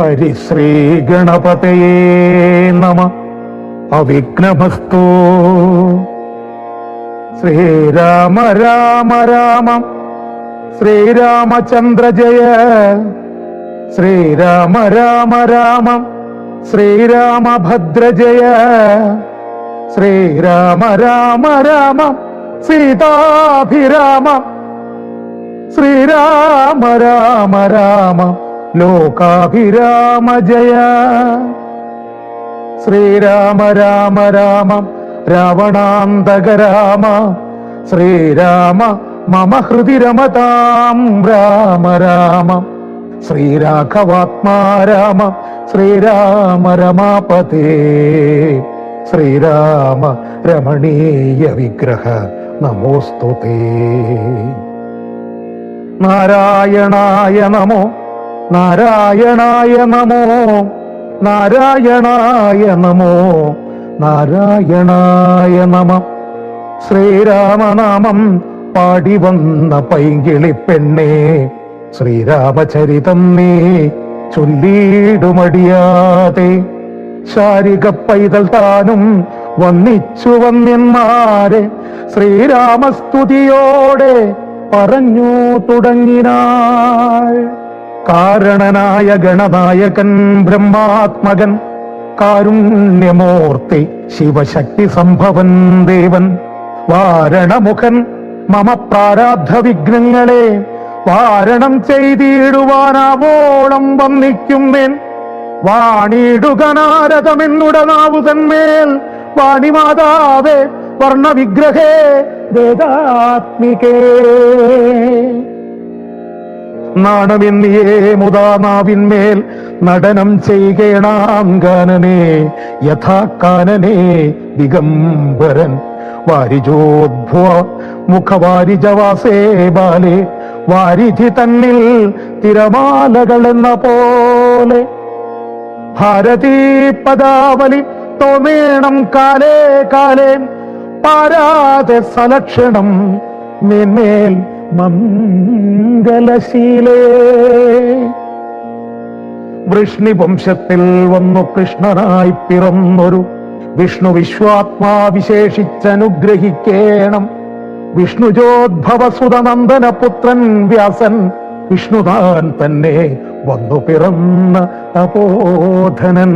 ഹരിശ്രീ ഗണപതയേ നമഃ. അവിഘ്നമസ്തു. ശ്രീരാമ രാമ രാമ ശ്രീരാമചന്ദ്ര ജയ. ശ്രീരാമ രാമ രാമ ശ്രീരാമഭദ്ര ജയ. ശ്രീരാമ രാമ രാമ സീതാഭിരാമ. ശ്രീരാമ രാമ രാമ ലോകാഭിരാമ ജയ. ശ്രീരാമ രാമ രാമ രാവണാന്തക രാമ. ശ്രീരാമ മമ ഹൃദി രമതാം രാമ രാമ. ശ്രീരാഘവാത്മാ രാമ. ശ്രീരാമ രമാപതേ. ശ്രീരാമ രമണീയ വിഗ്രഹ നമോസ്തുതേ. നാരായണായ നമോ. നാരായണായ നമോ. നാരായണായ നമോ. നാരായണായ നമ. ശ്രീരാമനാമം പാടി വന്ന പൈങ്കിളി പെണ്ണേ, ശ്രീരാമചരിതം നീ ചൊല്ലിയിടുമടിയാതെ. ശാരിക പൈതൽ താനും വന്നിച്ചു വന്യന്മാരെ ശ്രീരാമസ്തുതിയോടെ പറഞ്ഞു തുടങ്ങിനാൾ. കാരണനായ ഗണനായകൻ ബ്രഹ്മാത്മകൻ, കാരുണ്യമൂർത്തി ശിവശക്തി സംഭവൻ ദേവൻ, വാരണമുഖൻ മമ പ്രാരാബ്ധ വിഘ്നങ്ങളെ വാരണം ചെയ്തിടുവാനാവോളം വന്നിക്കുന്നേൻ. വാണിടുക നാരദമെന്നുടനാവുതന്മേൽ. വാണിമാതാവേ വർണ്ണവിഗ്രഹേ വേദാത്മികേ. നാണമെന്നിയേ മുതാ നാവിന്മേൽ നടനം ചെയ്യണാങ്കാനനെ യഥാ കാനനെ ദിഗംബരൻ. വാരിജോദ്ഭവ മുഖവാരിജവാസേ ബാലെ. വാരിധി തന്നിൽ തിരമാലകൾ എന്ന പോലെ. ഭാരതീ പദാവലി തോമേണം കാലേ കാലേ. പാരാതെ സലക്ഷണം മേന്മേൽ മംഗലശീലേ. വൃഷ്ണിവംശത്തിൽ വന്നു കൃഷ്ണനായി പിറന്നൊരു വിഷ്ണു വിശ്വാത്മാ വിശേഷിച്ചനുഗ്രഹിക്കേണം. വിഷ്ണുജോദ്ഭവസുതനന്ദന പുത്രൻ വ്യാസൻ വിഷ്ണുതാൻ തന്നെ വന്നു പിറന്ന തപോധനൻ.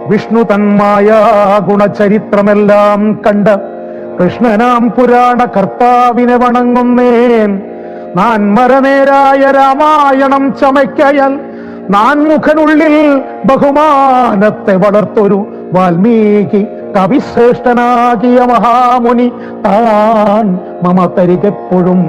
വിഷ്ണു തന്മായ ഗുണചരിത്രമെല്ലാം കണ്ട കൃഷ്ണനാം പുരാണ കർത്താവിനെ വണങ്ങുന്നേൻ. നാൻമരനേരായ രാമായണം ചമയ്ക്കയാൽ നാൻമുഖനുള്ളിൽ ബഹുമാനത്തെ വളർത്തൊരു വാൽമീകി കവിശ്രേഷ്ഠനാകിയ മഹാമുനി താൻ മമ തരികെപ്പോഴും.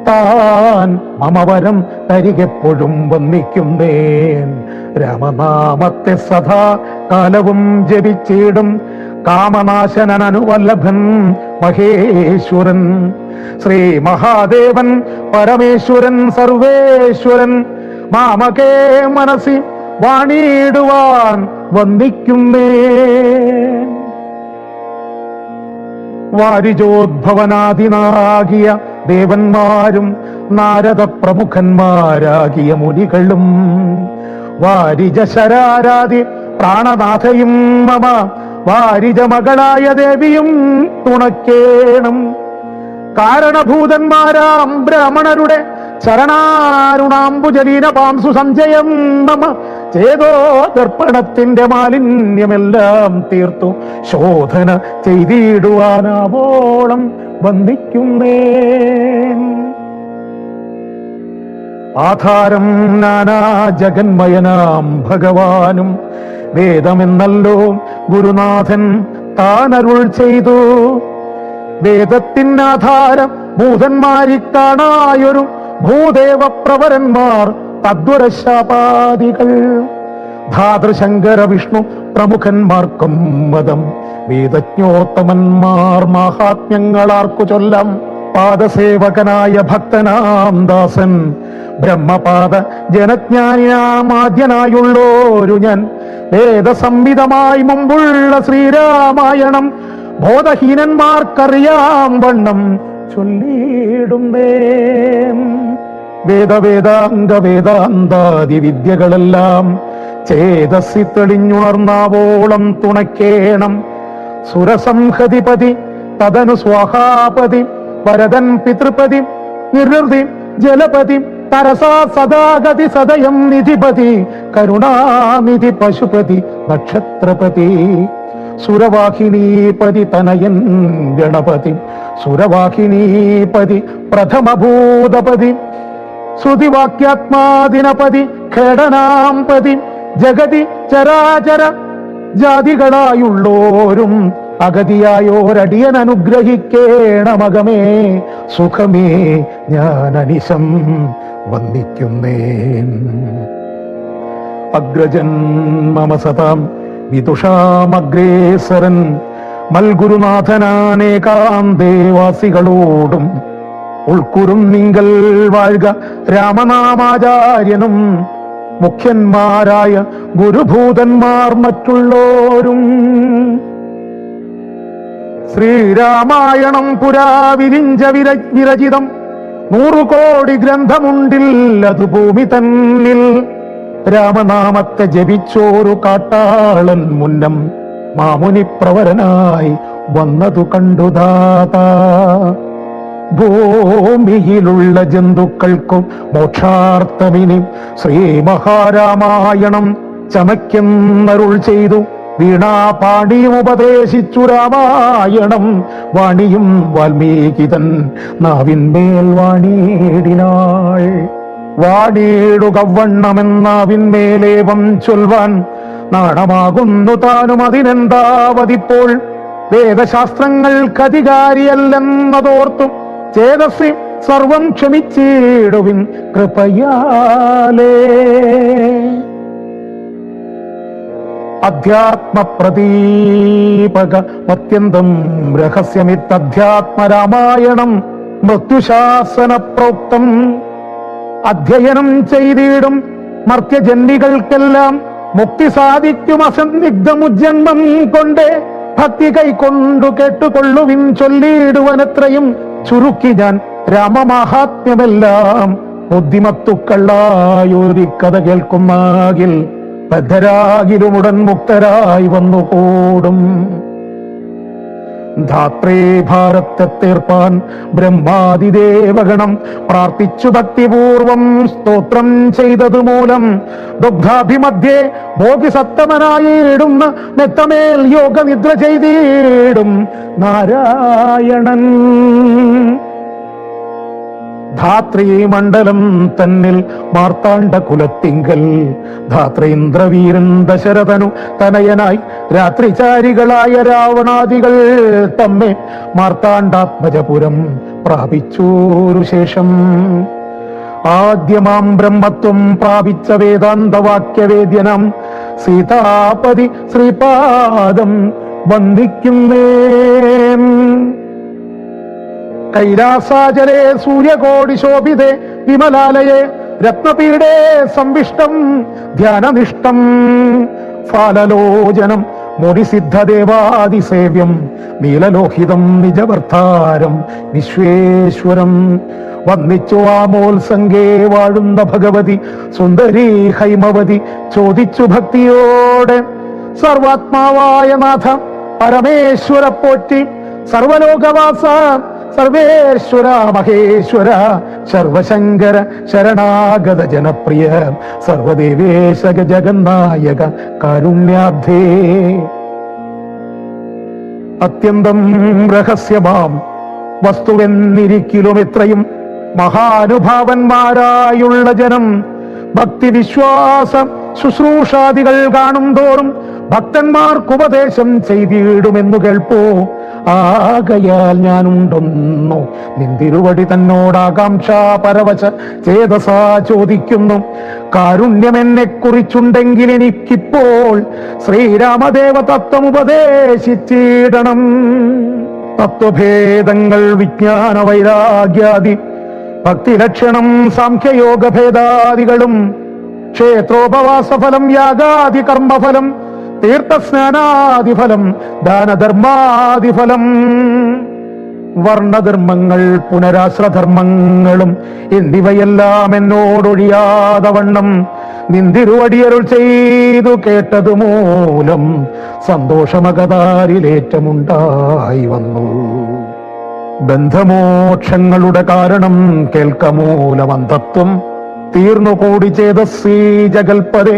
താൻ മമവരം തരികെപ്പോഴും വന്നിക്കുന്നേൻ. രാമനാമത്തെ സദാ കാലവും ജപിച്ചിടും കാമനാശനൻ അനുവല്ലഭൻ മഹേശ്വരൻ. ശ്രീ മഹാദേവൻ പരമേശ്വരൻ സർവേശ്വരൻ മാമകേ മനസ്സി വാണിടുവാൻ വന്ദിക്കുന്നേൻ. വാരിജോദ്ഭവനാദിനാകിയ ദേവന്മാരും നാരദ പ്രമുഖന്മാരാകിയ മുനികളും വാരിജ ശരാരാതി പ്രാണനാഥയും മമ വാരിജ മകളായ ദേവിയും തുണക്കേണം. കാരണഭൂതന്മാരാം ബ്രാഹ്മണരുടെ ചരണാരുണാംബുജലീന പാംസു സഞ്ജയം മമ ചേതോ ദർപ്പണത്തിന്റെ മാലിന്യമെല്ലാം തീർത്തു ശോധന ചെയ്തിടുവാനാവോളം വന്ദിക്കുന്നേൻ. ആധാരം നാനാ ജഗന്മയനാം ഭഗവാനും വേദമെന്നല്ലോ ഗുരുനാഥൻ താനരുൾ ചെയ്തു. വേദത്തിനാധാരം ഭൂതന്മാരിക്കാണായൊരു ഭൂദേവ പ്രവരന്മാർ തദ്വരശാപാദികൾ. ധാതൃശങ്കര വിഷ്ണു പ്രമുഖന്മാർക്കും മതം വേദജ്ഞോത്തമന്മാർ മാഹാത്മ്യങ്ങളാർക്കു ചൊല്ലാം. പാദസേവകനായ ഭക്തനാം ദാസൻ ബ്രഹ്മപാദ ജനജ്ഞാനിനാമാദ്യനായുള്ളോരു ഞാൻ വേദസംവിധമായി മുമ്പുള്ള ശ്രീരാമായണം ബോധഹീനന്മാർക്കറിയാം വണ്ണം ചൊല്ലിയിടുന്നേ. വേദവേദാംഗ വേദാന്താദി വിദ്യകളെല്ലാം ചേതസ്സി തെളിഞ്ഞുണർന്നാവോളം തുണയ്ക്കേണം. സുരസംഹതിപതി തദനു സ്വാഹാപതി വരദൻ പിതൃപതി നിർവൃതി ജലപതി തരസാ സദാഗതി സദയം നിധിപതി കരുണാനിധി പശുപതി നക്ഷത്രപതി സുരവാഹിനീപതി തനയൻ ഗണപതി സുരവാഹിനീപതി പ്രഥമഭൂതപതി ശ്രുതിവാക്യാത്മാദിനപതി ഖേടനാംപതി ജഗതി ചരാചര ജാതികളായുള്ളോരും അഗതിയായോരടിയൻ അനുഗ്രഹിക്കേണമകമേ സുഖമേ ഞാൻ അനിശം വന്ദിക്കുന്നേൻ. അഗ്രജൻ മമ സതാം വിദുഷാമഗ്രേസരൻ മൽഗുരുനാഥനാനേകാന്തേവാസികളോടും ഉൾക്കുറും നിങ്കൽ വാഴ്ക രാമനാമാചാര്യനും മുഖ്യന്മാരായ ഗുരുഭൂതന്മാർ മറ്റുള്ളോരും. ശ്രീരാമായണം പുരാ വിരിഞ്ച വിരചിതം 100 കോടി ഗ്രന്ഥമുണ്ടിൽ അത് ഭൂമി തന്നിൽ. രാമനാമത്തെ ജപിച്ചോരു കാട്ടാളൻ മുന്നം മാമുനി പ്രവരനായി വന്നതു കണ്ടു ദാതാ. ഭൂമിയിലുള്ള ജന്തുക്കൾക്കും മോക്ഷാർത്ഥമിനി ശ്രീ മഹാരാമായണം ചമയ്ക്കുന്നരുൾ ചെയ്തു. വീണാപാണിയും ഉപദേശിച്ചു രാമായണം വാണിയും വാൽമീകിതൻ നാവിന്മേൽ വാണിയിടിനാൾ. വാണിയിടുകവണ്ണമെന്നാവിന്മേലേവം ചൊൽവാൻ നാണമാകുന്നു താനും അതിനെന്താവതിപ്പോൾ. വേദശാസ്ത്രങ്ങൾക്കധികാരിയല്ലെന്നതോർത്തും ചേതസി സർവം ക്ഷമിച്ചിടുവിൻ കൃപയാലേ. അധ്യാത്മപ്രദീപക അത്യന്തം രഹസ്യമിത്തധ്യാത്മരാമായണം മൃത്യുശാസന പ്രോക്തം. അധ്യയനം ചെയ്തിടും മർത്യജന്മികൾക്കെല്ലാം മുക്തി സാധിക്കും അസന്ദിഗ്ധമുജ്ജന്മം കൊണ്ട്. ഭക്തി കൈക്കൊണ്ടു കേട്ടുകൊള്ളുവിൻ ചൊല്ലിയിടുവനത്രയും ചുരുക്കി ഞാൻ രാമമാഹാത്മ്യമെല്ലാം. ബുദ്ധിമത്തുക്കളായൊരു കഥ കേൾക്കുന്നാകിൽ ബദ്ധരാകിലുമുടൻ മുക്തരായി വന്നുകൂടും. ധാത്രേ ഭാരത്തെ തീർപ്പാൻ ബ്രഹ്മാതിദേവഗണം പ്രാർത്ഥിച്ചു ഭക്തിപൂർവം സ്തോത്രം ചെയ്തതു മൂലം ദുഗ്ധാഭിമധ്യേ ഭോഗിസത്തമനായിടുന്ന മെത്തമേൽ യോഗനിദ്ര ചെയ്തിടും നാരായണൻ. ധാത്രീ മണ്ഡലം തന്നിൽ മാർത്താണ്ഡ കുലത്തിങ്കൽ ധാത്രേന്ദ്രവീരൻ ദശരഥനു തനയനായി രാത്രിചാരികളായ രാവണാദികൾ തമ്മെ മാർത്താണ്ഡാത്മജപുരം പ്രാപിച്ചോരു ശേഷം ആദ്യമാം ബ്രഹ്മത്വം പ്രാപിച്ച വേദാന്തവാക്യവേദ്യനം സീതാപതി ശ്രീപാദം വന്ദിക്കുന്നേൻ. കൈലാസാചരേ സൂര്യകോടി ശോഭിതേ വിമലാലയെ രത്നപീഠേ സംവിഷ്ടം ധ്യാനനിഷ്ഠം ഫാലലോചനം മുനിസിദ്ധദേവാദിസേവ്യം നീലലോഹിതം നിജവർത്താരം വിശ്വേശ്വരം. വന്നിച്ചു ആമോത്സംഗേ വാഴുന്ന ഭഗവതി സുന്ദരീ ഹൈമവതി ചോദിച്ചു ഭക്തിയോടെ സർവാത്മാവായ നാഥ പരമേശ്വര പോറ്റി സർവലോകവാസ സർവേശ്വര മഹേശ്വര സർവശങ്കര ശരണാഗത ജനപ്രിയ സർവദേവേശക ജഗന്നായക കാരുണ്യാബ്ധേ. അത്യന്തം രഹസ്യമാം വസ്തുവെന്നിരിക്കലും എത്രയും മഹാനുഭാവന്മാരായുള്ള ജനം ഭക്തിവിശ്വാസം ശുശ്രൂഷാദികൾ കാണും തോറും ഭക്തന്മാർക്കുപദേശം ചെയ്തിടുമെന്നു കേൾപ്പോ. ആകയാൽ ഞാനുണ്ടൊന്നു നിന്തിരുവടി തന്നോടാകാംക്ഷ പരവശ ചേതസാ ചോദിക്കുന്നു. കാരുണ്യമെന്നെ കുറിച്ചുണ്ടെങ്കിൽ എനിക്കിപ്പോൾ ശ്രീരാമദേവ തത്വം ഉപദേശിച്ചിടണം. തത്വഭേദങ്ങൾ വിജ്ഞാന വൈരാഗ്യാദി ഭക്തിലക്ഷണം സാംഖ്യയോഗ ഭേദാദികളും ക്ഷേത്രോപവാസഫലം യാഗാദി കർമ്മഫലം തീർത്ഥസ്നാനാദിഫലം ദാനധർമാദിഫലം വർണ്ണധർമ്മങ്ങൾ പുനരാശ്രധർമ്മങ്ങളും എന്നിവയെല്ലാം എന്നോടൊഴിയാതെ വണ്ണം നിന്തിരുവടിയരുൾ ചെയ്തു കേട്ടതു മൂലം സന്തോഷമകതാരിലേറ്റമുണ്ടായി വന്നു. ബന്ധമോക്ഷങ്ങളുടെ കാരണം കേൾക്കമൂലമന്ധത്വം തീർന്നുകൂടി ചേതസ്സീ ജഗൽപദേ.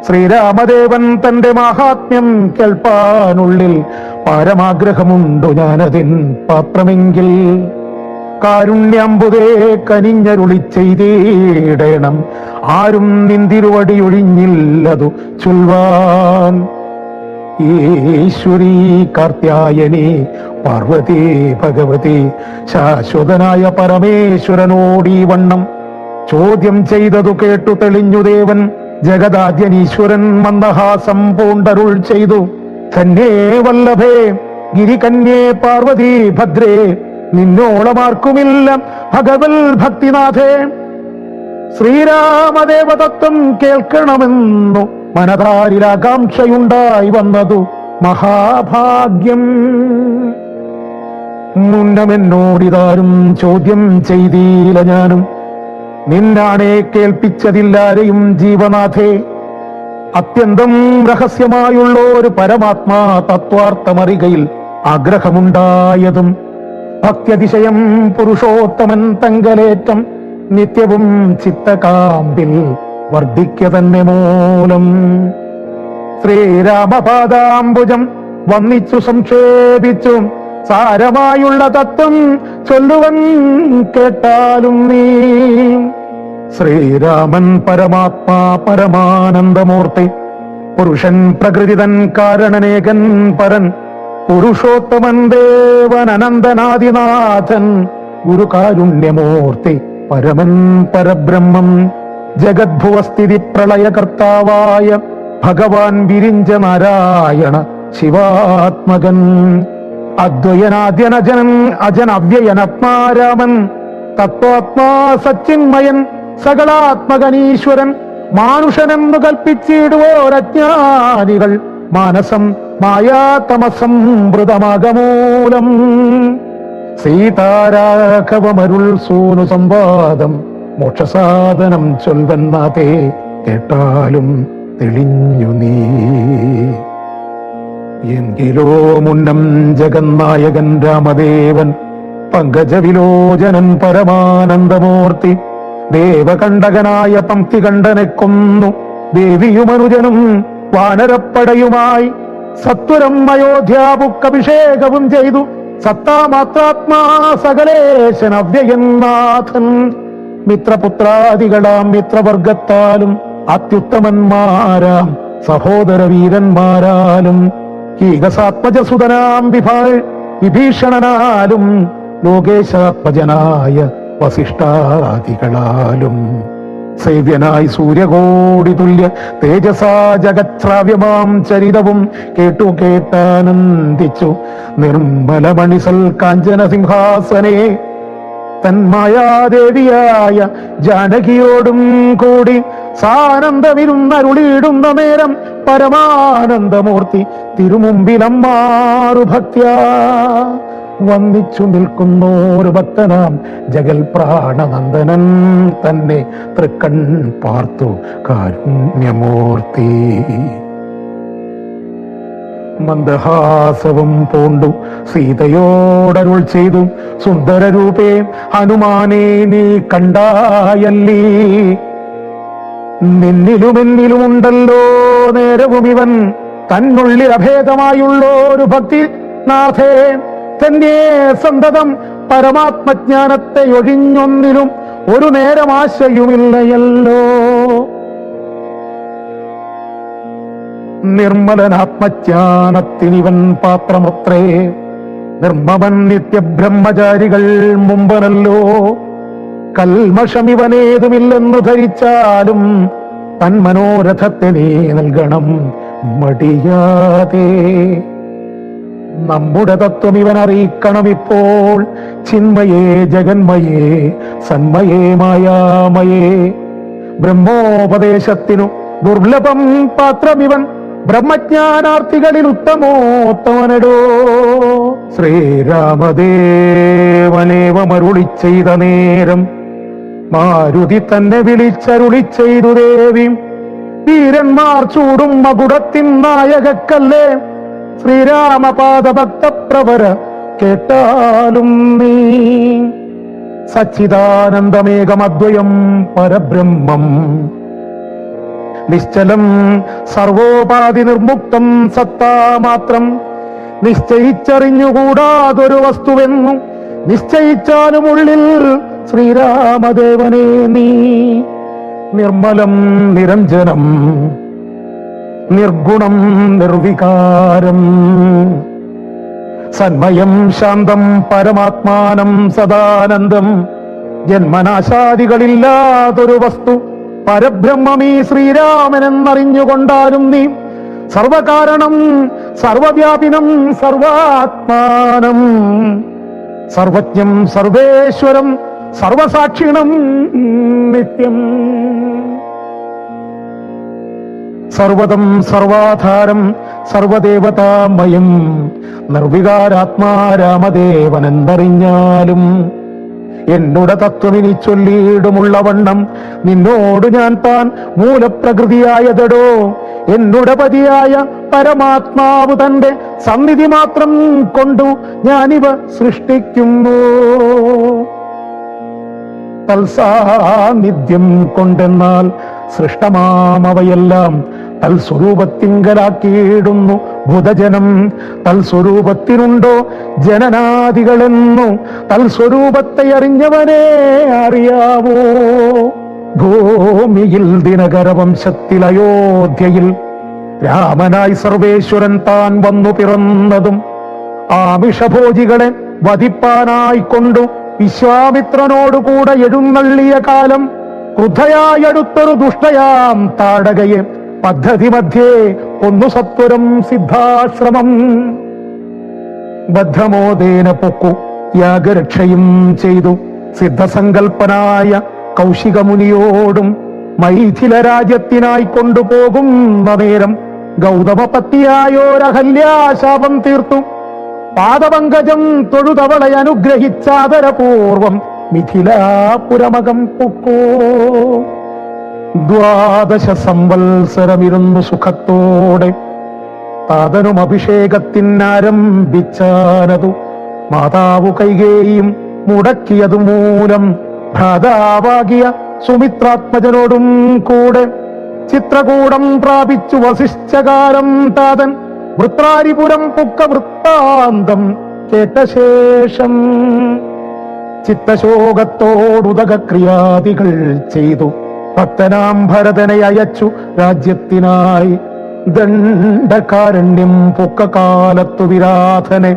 ശ്രീരാമദേവൻ തന്റെ മാഹാത്മ്യം കേൾപ്പാനുള്ളിൽ പരമാഗ്രഹമുണ്ടു ഞാനതിൻ പാത്രമെങ്കിൽ കാരുണ്യാമ്പുതേ കനിഞ്ഞരുളി ചെയ്തിടേണം ആരും നിന്തിരുവടി ഒഴിഞ്ഞില്ലതു ചൊൽവാൻ. ഈശ്വരീ കാർത്യായനി പാർവതി ഭഗവതി ശാശ്വതനായ പരമേശ്വരനോടീ വണ്ണം ചോദ്യം ചെയ്തതു കേട്ടു തെളിഞ്ഞു ദേവൻ. ജഗദാദ്യനീശ്വരൻ മന്ദഹാസം പൂണ്ടരുൾ ചെയ്തു, ധന്യേ വല്ലഭേ ഗിരികന്യേ പാർവതി ഭദ്രേ നിന്നോളമാർക്കുമില്ല ഭഗവൽ ഭക്തിനാഥേ. ശ്രീരാമദേവതത്വം കേൾക്കണമെന്നു മനതാരിലാകാംക്ഷയുണ്ടായി വന്നതു മഹാഭാഗ്യം. മുന്നമെന്നോടിതാരും ചോദ്യം ചെയ്തീല ഞാനും നിന്നാണെ കേൾപ്പിച്ചതില്ലാരെയും ജീവനാഥേ. അത്യന്തം രഹസ്യമായുള്ള ഒരു പരമാത്മാ തത്വാർത്ഥമറികയിൽ ആഗ്രഹമുണ്ടായതും ഭക്ത്യതിശയം പുരുഷോത്തമൻ തങ്കലേറ്റം നിത്യവും ചിത്തകാമ്പിൽ വർദ്ധിക്ക തന്നെ മൂലം. ശ്രീരാമപാദാംബുജം വന്നിച്ചു സംക്ഷേപിച്ചു സാരമായുള്ള തത്വം ചൊല്ലുവൻ കേട്ടാലും നീ. ശ്രീരാമൻ പരമാത്മാ പരമാനന്ദമൂർത്തി, പുരുഷൻ പ്രകൃതിതൻ കാരണനേകൻ പരൻ, പുരുഷോത്തമൻ ദേവൻ അനന്തനാദിനാഥൻ, ഗുരുകാരുണ്യമൂർത്തി പരമൻ പരബ്രഹ്മം, ജഗദ്ഭുവസ്ഥിതി പ്രളയകർത്താവായ ഭഗവാൻ വിരിഞ്ച നാരായണ ശിവാത്മകൻ, അദ്വയനാദ്യനജനൻ അജനവ്യയനാത്മാരാമൻ, തത്വാത്മാ സച്ചിന്മയൻ സകളാത്മകനീശ്വരൻ, മാനുഷനെന്നു കൽപ്പിച്ചിടുവോരജ്ഞാനികൾ മാനസം മായാതമസംവൃതമാകമൂലം. സീതാരാഘവമരുൾ സൂനു സംവാദം മോക്ഷസാധനം ചൊൽവന്നാതേ കേട്ടാലും തെളിഞ്ഞു നീ. എങ്കിലോ മുന്നം ജഗന്നായകൻ രാമദേവൻ പങ്കജവിലോചനൻ പരമാനന്ദമൂർത്തി ദേവകണ്ഠകനായ പംക്തികണ്ഠനെ കൊന്നു. ദേവിയുമനുജനും വാനരപ്പടയുമായി സത്വരം അയോധ്യാപുക്കഭിഷേകവും ചെയ്തു. സത്താമാത്രാത്മാ സകലേശൻ അവ്യയനാഥൻ മിത്രപുത്രാദികളാം മിത്രവർഗത്താലും അത്യുത്തമന്മാരാം സഹോദര വീരന്മാരാലും കീകസാത്മജസുതനാം വിഭീഷണനാലും ലോകേശാത്മജനായ വസിഷ്ഠാദികളാലും സേവ്യനായി സൂര്യകോടി തുല്യ തേജസാ ജഗത്രാവ്യമാം ചരിതവും കേട്ടു കേട്ടാനന്ദിച്ചു നിർമ്മലമണിസൽ കാഞ്ചന സിംഹാസനേ. തന്മായാദേവിയായ ജാനകിയോടും കൂടി സാനന്ദമിരുന്നരുളിയിടുന്ന നേരം പരമാനന്ദമൂർത്തി തിരുമുമ്പിലമ്മാറു ഭക്ത്യാ വന്നിച്ചു നിൽക്കുന്നോരു ഭക്തനാം ജഗൽ പ്രാണനന്ദനൻ തന്നെ തൃക്കൺ പാർത്തു കാരുണ്യമൂർത്തി. മന്ദഹാസവും പൂണ്ടു സീതയോടരുൾ ചെയ്തു, സുന്ദരരൂപേ ഹനുമാനേ നീ കണ്ടായല്ലീ. നിന്നിലുമെന്നിലുമുണ്ടല്ലോ നേരവും ഇവൻ തന്നുള്ളിൽ അഭേദമായുള്ളൊരു ഭക്തി നാഥേ. തന്നെ സന്തതം പരമാത്മജ്ഞാനത്തെ ഒഴിഞ്ഞൊന്നിലും ഒരു നേരം ആശയുമില്ലയല്ലോ. നിർമ്മലനാത്മജ്ഞാനത്തിനിവൻ പാത്രമത്രേ, നിർമ്മമൻ നിത്യബ്രഹ്മചാരികൾ മുമ്പനല്ലോ. കൽമഷമിവനേതുമില്ലെന്നു ധരിച്ചാലും തൻ മനോരഥത്തെ നീ നൽകണം മടിയാതെ. നമ്മുടെ തത്വം ഇവൻ അറിയിക്കണം ഇപ്പോൾ. ചിന്മയേ ജഗന്മയേ സന്മയേ മായാമയേ. ബ്രഹ്മോപദേശത്തിനു ദുർലഭം പാത്രമിവൻ ബ്രഹ്മജ്ഞാനാർത്ഥികളിൽ ഉത്തമോത്തമനടോ. ശ്രീരാമദേവനേവമരുളി ചെയ്ത നേരം മാരുതി തന്നെ വിളിച്ചരുളി ചെയ്തു ദേവി, വീരന്മാർ ചൂടും മകുടത്തിൻ നായകക്കല്ലേ ശ്രീരാമപാദഭക്തപ്രവര കേട്ടാലും നീ. സച്ചിദാനന്ദമേകമദ്വയം പരബ്രഹ്മം നിശ്ചലം സർവോപാധി നിർമുക്തം സത്താമാത്രം, നിശ്ചയിച്ചറിഞ്ഞുകൂടാതൊരു വസ്തുവെന്നു നിശ്ചയിച്ചാലും ഉള്ളിൽ ശ്രീരാമദേവനെ നീ. നിർമ്മലം നിരഞ്ജനം നിർഗുണം നിർവികാരം, സന്മയം ശാന്തം പരമാത്മാനം സദാനന്ദം, ജന്മനാശാദികളില്ലാതൊരു വസ്തു പരബ്രഹ്മമീ ശ്രീരാമനെന്നറിഞ്ഞുകൊണ്ടാലും നീ. സർവകാരണം സർവവ്യാപിനം സർവാത്മാനം, സർവജ്ഞം സർവേശ്വരം സർവസാക്ഷിണം നിത്യം, സർവദം സർവാധാരം സർവദേവതാമയം, നിർവികാരാത്മാ രാമദേവനെന്നറിഞ്ഞാലും. എന്നോട് തത്വമിനി ചൊല്ലിയിടുമുള്ള വണ്ണം നിന്നോട് ഞാൻ താൻ മൂലപ്രകൃതിയായതടോ. എന്നോട് പതിയായ പരമാത്മാവ് തന്റെ സന്നിധി മാത്രം കൊണ്ടു ഞാനിവ സൃഷ്ടിക്കുന്നു. തൽസാന്നിധ്യം കൊണ്ടെന്നാൽ സൃഷ്ടമാമവയെല്ലാം തൽസ്വരൂപത്തിങ്കലാക്കിയിടുന്നു ഭൂതജനം. തൽസ്വരൂപത്തിനുണ്ടോ ജനനാദികളെന്നു തൽസ്വരൂപത്തെ അറിഞ്ഞവനെ അറിയാവോ. ഭൂമിയിൽ ദിനകരവംശത്തിൽ അയോധ്യയിൽ രാമനായി സർവേശ്വരൻ താൻ വന്നു പിറന്നതും ആമിഷഭോജികളെ വധിപ്പാനായിക്കൊണ്ടു വിശ്വാമിത്രനോടുകൂടെ എഴുന്നള്ളിയ കാലം ക്രുദ്ധയായടുത്തൊരു ദുഷ്ടയാം താടകയെ പദ്ധതി മധ്യേ കൊന്നു സത്വരം സിദ്ധാശ്രമം. ബദ്ധമോദേന പൊക്കു യാഗരക്ഷയും ചെയ്തു സിദ്ധസങ്കൽപ്പനായ കൗശികമുനിയോടും മൈഥില രാജ്യത്തിനായി കൊണ്ടുപോകുന്ന നേരം ഗൗതമപത്നിയായോരഹല്യാശാപം തീർത്തു പാദപങ്കജം തൊഴുതവളെ അനുഗ്രഹിച്ചാദരപൂർവം മിഥിലാപുരമകം പൊക്കോ. 12 സംവത്സരമിരുന്നു സുഖത്തോടെ താതനും അഭിഷേകത്തിനാരംഭിച്ചാനതു. മാതാവു കൈകേയും മുടക്കിയതു മൂലം ഭ്രാതാവാകിയ സുമിത്രാത്മജനോടും കൂടെ ചിത്രകൂടം പ്രാപിച്ചു വസിഷ്ഠകാലം താതൻ വൃത്രാരിപുരം പുക്ക വൃത്താന്തം കേട്ട ശേഷം ചിത്തശോകത്തോടുദകക്രിയാദികൾ ചെയ്തു ഭക്തനാം ഭരതനെ അയച്ചു രാജ്യത്തിനായി. ദണ്ഡകാരണ്യം പൊക്കകാലത്തു വിരാധനെ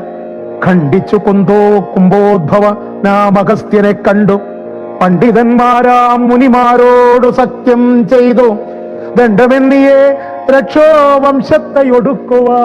ഖണ്ഡിച്ചു കുംഭോദ്ഭവ നാമഗസ്ത്യനെ കണ്ടു. പണ്ഡിതന്മാരാം മുനിമാരോടു സഖ്യം ചെയ്തു ദണ്ഡമെന്നിയെ രക്ഷോ വംശത്തെ ഒടുക്കുവാൻ.